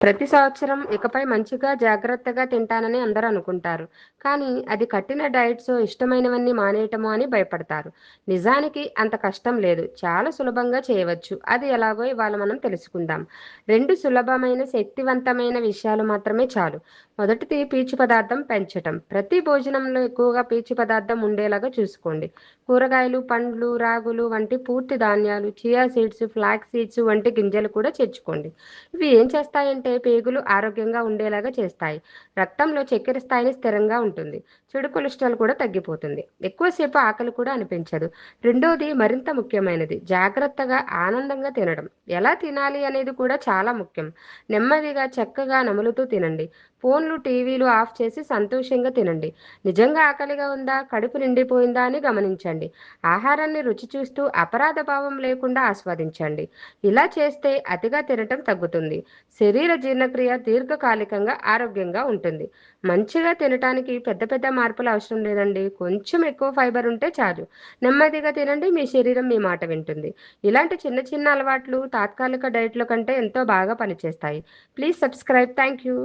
ప్రతి సంవత్సరం ఇకపై మంచిగా, జాగ్రత్తగా తింటానని అందరూ అనుకుంటారు. కానీ అది కఠిన డైట్సో, ఇష్టమైనవన్నీ మానేయటమో అని భయపడతారు. నిజానికి అంత కష్టం లేదు. చాలా సులభంగా చేయవచ్చు. అది ఎలాగో ఇవాళ మనం తెలుసుకుందాం. 2 సులభమైన, శక్తివంతమైన విషయాలు మాత్రమే చాలు. మొదటిది పీచు పదార్థం పెంచటం. ప్రతి భోజనంలో ఎక్కువగా పీచు పదార్థం ఉండేలాగా చూసుకోండి. కూరగాయలు, పండ్లు, రాగులు వంటి పూర్తి ధాన్యాలు, చియా సీడ్స్, ఫ్లాక్స్ సీడ్స్ వంటి గింజలు కూడా చేర్చుకోండి. ఇవి ఏం చేస్తాయంటే పేగులు ఆరోగ్యంగా ఉండేలాగా చేస్తాయి. రక్తంలో చక్కెర స్థాయిని స్థిరంగా ఉంటుంది. చెడు కొలెస్ట్రాల్ కూడా తగ్గిపోతుంది. ఎక్కువసేపు ఆకలి కూడా అనిపించదు. రెండోది మరింత ముఖ్యమైనది. జాగ్రత్తగా, ఆనందంగా తినడం. ఎలా తినాలి అనేది కూడా చాలా ముఖ్యం. నెమ్మదిగా, చక్కగా నములుతూ తినండి. ఫోన్లు, టీవీలు ఆఫ్ చేసి సంతోషంగా తినండి. నిజంగా ఆకలిగా ఉందా? కడుపు నిండిపోయిందా అని గమనించండి. ఆహారాన్ని రుచి చూస్తూ అపరాధ భావం లేకుండా ఆస్వాదించండి. ఇలా చేస్తే అతిగా తినటం తగ్గుతుంది. శరీర జీర్ణక్రియ దీర్ఘకాలికంగా ఆరోగ్యంగా ఉంటుంది. మంచిగా తినటానికి పెద్ద పెద్ద మార్పులు అవసరం లేదండి. కొంచెం ఎక్కువ ఫైబర్ ఉంటే చాలు. నెమ్మదిగా తినండి, మీ శరీరం మీ మాట వింటుంది. ఇలాంటి చిన్న చిన్న అలవాట్లు తాత్కాలిక డైట్‌ల కంటే ఎంతో బాగా పనిచేస్తాయి. Please subscribe. Thank you.